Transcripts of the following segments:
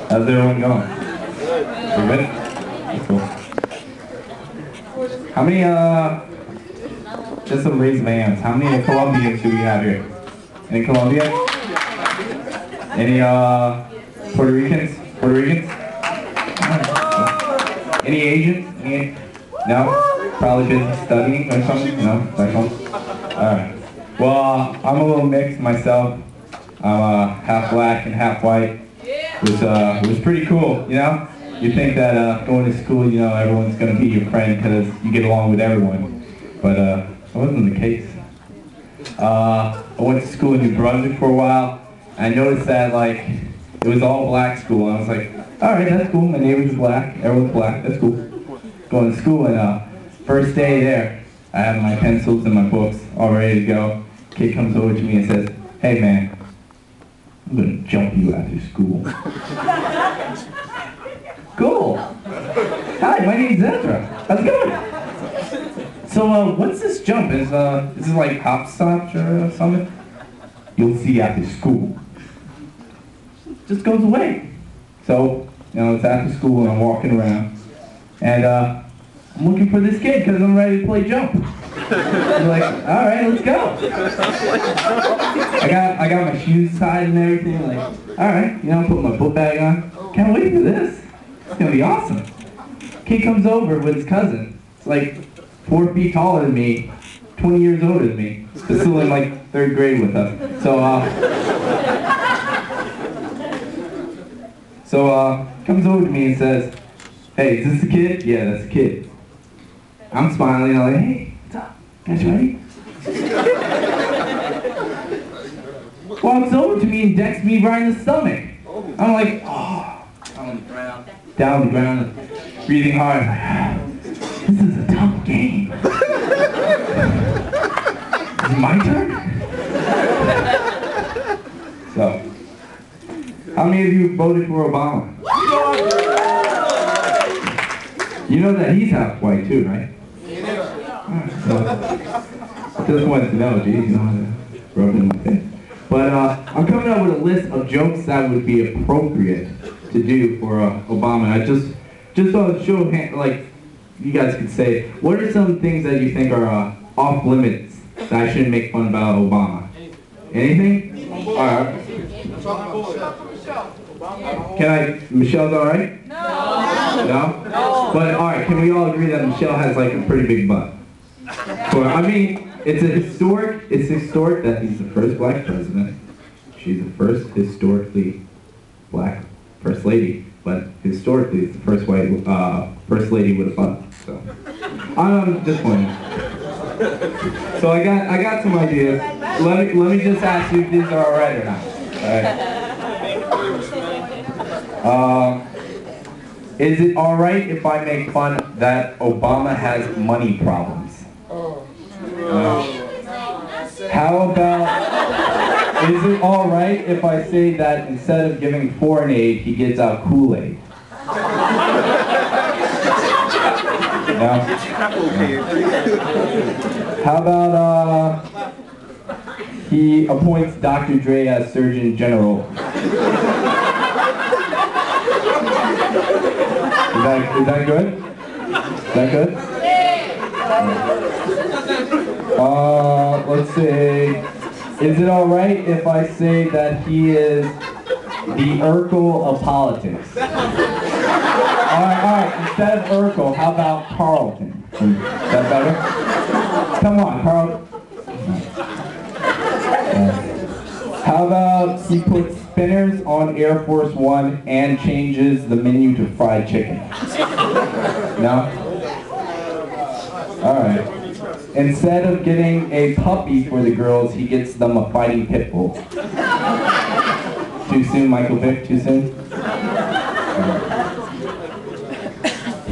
How's everyone going? Pretty good? That's cool. How many, just some raise of hands, how many Colombians do we have here? Any Colombia? Any, Puerto Ricans? Puerto Ricans? Any Asians? Any? No? Probably busy studying or something? No? Back home? Alright. Well, I'm a little mixed myself. I'm half black and half white. It was pretty cool, you know? You think that going to school, you know, everyone's going to be your friend because you get along with everyone. But that wasn't the case. I went to school in New Brunswick for a while. And I noticed that, like, it was all black school. And I was like, alright, that's cool. My neighbors are black. Everyone's black. That's cool. Going to school, and first day there, I have my pencils and my books all ready to go. Kid comes over to me and says, hey man, I'm gonna jump you after school. Cool. Hi, my name's Ezra. How's it going? So, what's this jump? Is this like hopscotch or something? You'll see after school. Just goes away. So, you know, it's after school and I'm walking around. And I'm looking for this kid because I'm ready to play jump. I'm like, all right, let's go. I got my shoes tied and everything. Like, all right, you know, put my book bag on. Can't wait for this. It's gonna be awesome. Kid comes over with his cousin. It's like 4 feet taller than me, 20 years older than me. But still in like 3rd grade with us. So comes over to me and says, hey, is this the kid? Yeah, that's the kid. I'm smiling, I'm like, hey, what's up? Guys ready? Walks over to me and decks me right in the stomach. I'm like, oh, on the ground, down the ground, breathing hard. Like, this is a tough game. Is it my turn? So, how many of you voted for Obama? You know that he's half white too, right? So, I just wanted to know, geez, you know, rub in my face. But I'm coming up with a list of jokes that would be appropriate to do for Obama. I just on a show of hands, like, you guys could say, what are some things that you think are off limits that I shouldn't make fun about Obama? Anything? All right. Michelle's all right? No? But all right, can we all agree that Michelle has like a pretty big butt? I mean, it's historic that he's the first black president. She's the first historically black first lady, but historically it's the first white first lady with a butt. So I'm disappointed. So I got some ideas. Let me just ask you if these are all right or not. All right. Is it all right if I make fun that Obama has money problems? How about, is it all right if I say that instead of giving foreign aid, he gives out Kool-Aid? No? How about he appoints Dr. Dre as Surgeon General? Is that good? Is that good? Let's see. Is it all right if I say that he is the Urkel of politics? All right. Instead of Urkel, how about Carlton? Is that better? Come on, Carlton. How about he puts spinners on Air Force One and changes the menu to fried chicken? No? Alright. Instead of getting a puppy for the girls, he gets them a fighting pit bull. Too soon, Michael Vick? Too soon?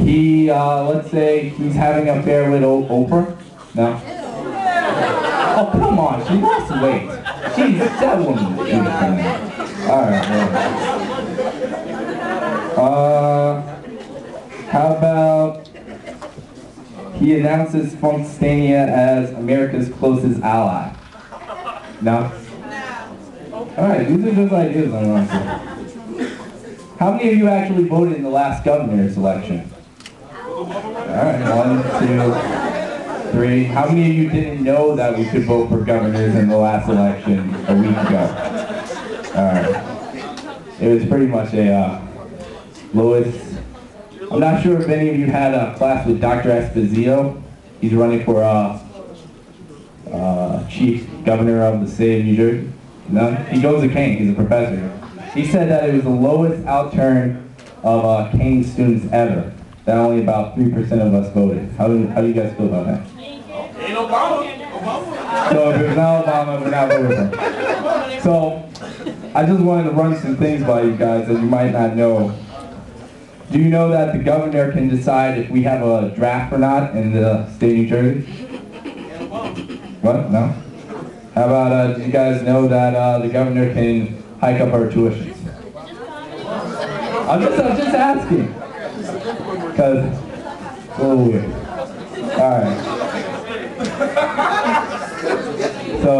He, let's say he's having an affair with Oprah? No? Oh, come on, she lost weight. Jeez, that woman was beautiful. Alright, how about he announces Funkstania as America's closest ally? No? Alright, these are just ideas, honestly. How many of you actually voted in the last governor's election? Alright, 1, 2, 3. How many of you didn't know that we could vote for governors in the last election a week ago? Alright. It was pretty much a lowest. I'm not sure if any of you had a class with Dr. Esposito. He's running for chief governor of the state of New Jersey. No? He goes to Kane. He's a professor. He said that it was the lowest outturn of Kane students ever. That only about 3% of us voted. How do you guys feel about that? Ain't Obama. So if it was not Obama, we're not voting for him. So I just wanted to run some things by you guys that you might not know. Do you know that the governor can decide if we have a draft or not in the state of New Jersey? What? No? How about, do you guys know that the governor can hike up our tuitions? I'm just asking. Because it's a little weird. Alright. So,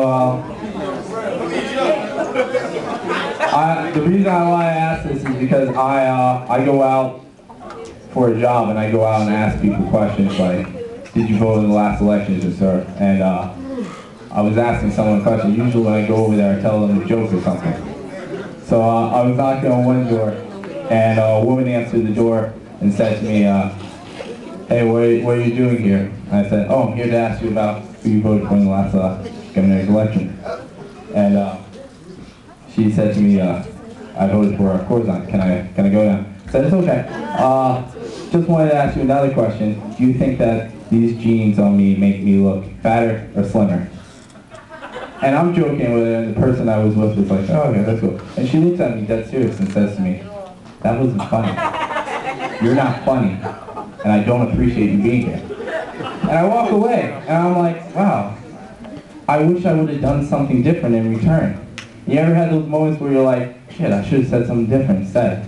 the reason why I ask this is because I go out for a job and I go out and ask people questions like, did you vote in the last election, yes sir? And I was asking someone a question. Usually when I go over there I tell them a joke or something. So I was knocking on one door and a woman answered the door and said to me, hey, what are you doing here? And I said, oh, I'm here to ask you about who you voted for in the last governor's election. And she said to me, I voted for Corzine. Can I go down? I said, it's okay. Just wanted to ask you another question. Do you think that these jeans on me make me look fatter or slimmer? And I'm joking with her, and the person I was with was like, oh, okay, that's cool. And she looks at me dead serious and says to me, that wasn't funny. You're not funny, and I don't appreciate you being here. And I walk away, and I'm like, wow, I wish I would have done something different in return. You ever had those moments where you're like, shit, I should have said something different instead?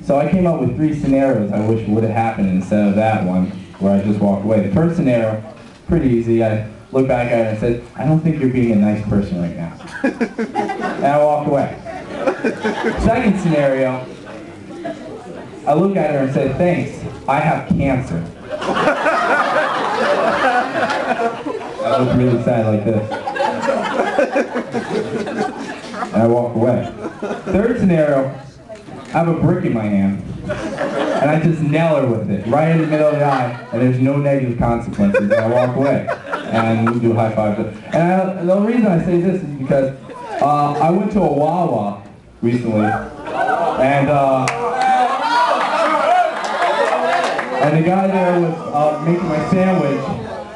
So I came up with 3 scenarios I wish would have happened instead of that one, where I just walk away. The first scenario, pretty easy. I looked back at her and said, I don't think you're being a nice person right now. And I walked away. Second scenario, I look at her and say, thanks, I have cancer. I look really sad like this. And I walk away. Third scenario, I have a brick in my hand, and I just nail her with it, right in the middle of the eye, and there's no negative consequences, and I walk away. And we do high fives. And the reason I say this is because I went to a Wawa recently, and the guy there was making my sandwich,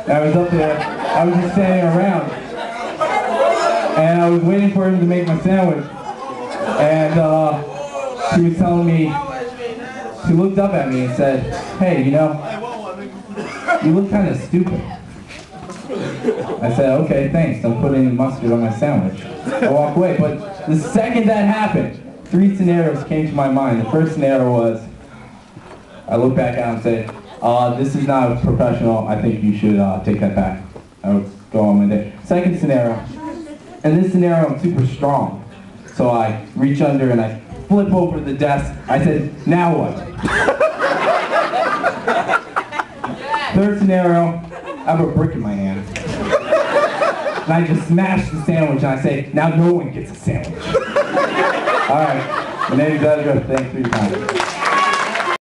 and I was up there, I was just standing around, and I was waiting for him to make my sandwich, and he was telling me, he looked up at me and said, hey, you know, you look kind of stupid. I said, okay, thanks, don't put any mustard on my sandwich. I walk away, but the second that happened, 3 scenarios came to my mind. The first scenario was, I look back at him and say, this is not professional, I think you should take that back. I would go on my day. Second scenario, in this scenario I'm super strong. So I reach under and I flip over the desk. I said, now what? Third scenario, I have a brick in my hand. And I just smash the sandwich and I say, now no one gets a sandwich. Alright, my name is Ezra, thanks for your time.